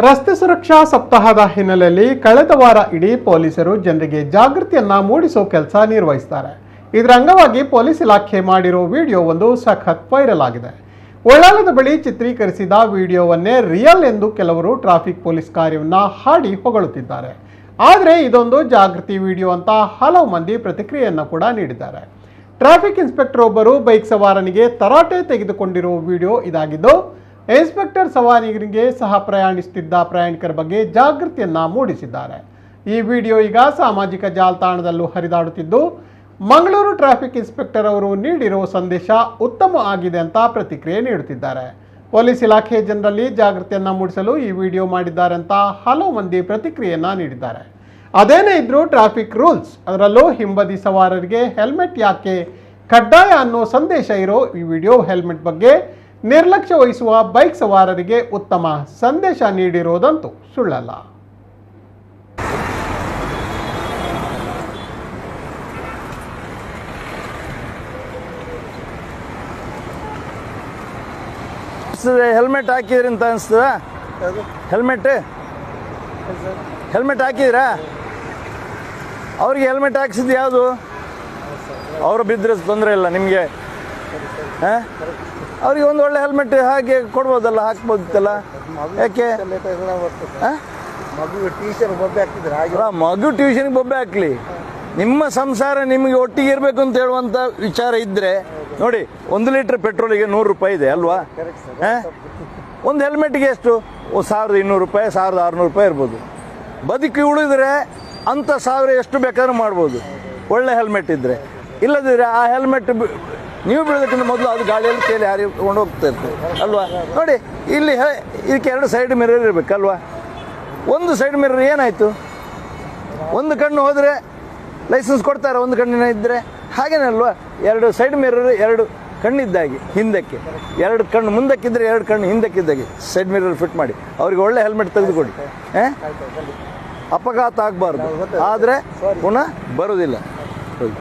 ರಸ್ತೆ ಸುರಕ್ಷಾ ಸಪ್ತಾಹದ ಹಿನ್ನೆಲೆಯಲ್ಲಿ ಕಳೆದ ವಾರ ಇಡೀ ಪೊಲೀಸರು ಜನರಿಗೆ ಜಾಗೃತಿಯನ್ನ ಮೂಡಿಸೋ ಕೆಲಸ ನಿರ್ವಹಿಸುತ್ತಾರೆ. ಇದರ ಅಂಗವಾಗಿ ಪೊಲೀಸ್ ಇಲಾಖೆ ಮಾಡಿರೋ ವಿಡಿಯೋ ಒಂದು ಸಖತ್ ವೈರಲ್ ಆಗಿದೆ. ಒಳ್ಳಾಲದ ಬಳಿ ಚಿತ್ರೀಕರಿಸಿದ ವಿಡಿಯೋವನ್ನೇ ರಿಯಲ್ ಎಂದು ಕೆಲವರು ಟ್ರಾಫಿಕ್ ಪೊಲೀಸ್ ಕಾರ್ಯವನ್ನ ಹಾಡಿ ಹೊಗಳುತ್ತಿದ್ದಾರೆ. ಆದರೆ ಇದೊಂದು ಜಾಗೃತಿ ವಿಡಿಯೋ ಅಂತ ಹಲವು ಮಂದಿ ಪ್ರತಿಕ್ರಿಯೆಯನ್ನು ಕೂಡ ನೀಡಿದ್ದಾರೆ. ಟ್ರಾಫಿಕ್ ಇನ್ಸ್ಪೆಕ್ಟರ್ ಒಬ್ಬರು ಬೈಕ್ ಸವಾರನಿಗೆ ತರಾಟೆ ತೆಗೆದುಕೊಂಡಿರುವ ವಿಡಿಯೋ ಇದಾಗಿದ್ದು, ಇನ್ಸ್ಪೆಕ್ಟರ್ ಸವಾರನಿಗೆ ಸಹ ಪ್ರಯಾಣಿಸುತ್ತಿದ್ದ ಪ್ರಯಾಣಿಕರ ಬಗ್ಗೆ ಜಾಗೃತಿಯನ್ನ ಮೂಡಿಸಿದ್ದಾರೆ. ಈ ವಿಡಿಯೋ ಈಗ ಸಾಮಾಜಿಕ ಜಾಲತಾಣದಲ್ಲೂ ಹರಿದಾಡುತ್ತಿದ್ದು, ಮಂಗಳೂರು ಟ್ರಾಫಿಕ್ ಇನ್ಸ್ಪೆಕ್ಟರ್ ಅವರು ನೀಡಿರುವ ಸಂದೇಶ ಉತ್ತಮ ಆಗಿದೆ ಅಂತ ಪ್ರತಿಕ್ರಿಯೆ ನೀಡುತ್ತಿದ್ದಾರೆ. ಪೊಲೀಸ್ ಇಲಾಖೆ ಜನರಲ್ಲಿ ಜಾಗೃತಿಯನ್ನ ಮೂಡಿಸಲು ಈ ವಿಡಿಯೋ ಮಾಡಿದ್ದಾರೆ ಅಂತ ಹಲವು ಮಂದಿ ಪ್ರತಿಕ್ರಿಯೆಯನ್ನ ನೀಡಿದ್ದಾರೆ. ಅದೇನೇ ಇದ್ರೂ ಟ್ರಾಫಿಕ್ ರೂಲ್ಸ್, ಅದರಲ್ಲೂ ಹಿಂಬದಿ ಸವಾರರಿಗೆ ಹೆಲ್ಮೆಟ್ ಯಾಕೆ ಕಡ್ಡಾಯ ಅನ್ನೋ ಸಂದೇಶ ಇರೋ ಈ ವಿಡಿಯೋ ಹೆಲ್ಮೆಟ್ ಬಗ್ಗೆ ನಿರ್ಲಕ್ಷ್ಯ ವಹಿಸುವ ಬೈಕ್ ಸವಾರರಿಗೆ ಉತ್ತಮ ಸಂದೇಶ ನೀಡಿರೋದಂತೂ ಸುಳ್ಳಲ್ಲ. ಹೆಲ್ಮೆಟ್ ಹಾಕಿದ್ರಿ ಅಂತ ಅನಿಸ್ತದ? ಹೆಲ್ಮೆಟ್ ಹಾಕಿದ್ರಾ? ಅವ್ರಿಗೆ ಹೆಲ್ಮೆಟ್ ಹಾಕ್ಸಿದ್ದು ಯಾವುದು? ಅವರು ಬಿದ್ದರೆ ತೊಂದರೆ ಇಲ್ಲ ನಿಮಗೆ. ಅವ್ರಿಗೆ ಒಂದು ಒಳ್ಳೆ ಹೆಲ್ಮೆಟ್ ಹಾಗೆ ಕೊಡ್ಬೋದಲ್ಲ, ಹಾಕ್ಬೋದಿತ್ತಲ್ಲ. ಯಾಕೆ ಮಗು ಟ್ಯೂಷನ್ಗೆ ಬೊಬ್ಬೆ ಹಾಕ್ಲಿ? ನಿಮ್ಮ ಸಂಸಾರ ನಿಮಗೆ ಒಟ್ಟಿಗೆ ಇರಬೇಕು ಅಂತ ಹೇಳುವಂಥ ವಿಚಾರ ಇದ್ದರೆ ನೋಡಿ, 1 ಲೀಟ್ರ್ ಪೆಟ್ರೋಲಿಗೆ 100 ರೂಪಾಯಿ ಇದೆ ಅಲ್ವಾ? ಒಂದು ಹೆಲ್ಮೆಟ್ಗೆ ಎಷ್ಟು? 1200 ರೂಪಾಯಿ, 1600 ರೂಪಾಯಿ ಇರ್ಬೋದು. ಬದುಕಿ ಉಳಿದ್ರೆ ಅಂಥ 1000 ಎಷ್ಟು ಬೇಕಾದ್ರೂ ಮಾಡ್ಬೋದು, ಒಳ್ಳೆ ಹೆಲ್ಮೆಟ್ ಇದ್ದರೆ. ಇಲ್ಲದಿದ್ದರೆ ಆ ಹೆಲ್ಮೆಟ್ ನೀವು ಬೀಳೋದಕ್ಕಿಂತ ಮೊದಲು ಅದು ಗಾಳಿಯಲ್ಲಿ ಕೇಳಿ ಹಾರಿಕೊಂಡು ಹೋಗ್ತಾ ಇರ್ತದೆ ಅಲ್ವಾ? ನೋಡಿ, ಇಲ್ಲಿ ಇದಕ್ಕೆ 2 ಸೈಡ್ ಮಿರರ್ ಇರಬೇಕಲ್ವಾ? ಒಂದು ಸೈಡ್ ಮಿರರ್ ಏನಾಯಿತು? ಒಂದು ಕಣ್ಣು ಹೋದರೆ ಲೈಸೆನ್ಸ್ ಕೊಡ್ತಾರೆ, ಒಂದು ಕಣ್ಣಿನ ಇದ್ದರೆ. ಹಾಗೇನೇ ಅಲ್ವಾ? 2 ಸೈಡ್ ಮಿರರ್, 2 ಕಣ್ಣಿದ್ದಾಗಿ ಹಿಂದಕ್ಕೆ, 2 ಕಣ್ಣು ಮುಂದಕ್ಕಿದ್ದರೆ 2 ಕಣ್ಣು ಹಿಂದಕ್ಕಿದ್ದಾಗೆ ಸೈಡ್ ಮಿರರ್ ಫಿಟ್ ಮಾಡಿ ಅವ್ರಿಗೆ ಒಳ್ಳೆ ಹೆಲ್ಮೆಟ್ ತೆಗೆದುಕೊಡಿ. ಅಪಘಾತ ಆಗಬಾರ್ದು, ಆದರೆ ಪುನಃ ಬರೋದಿಲ್ಲ.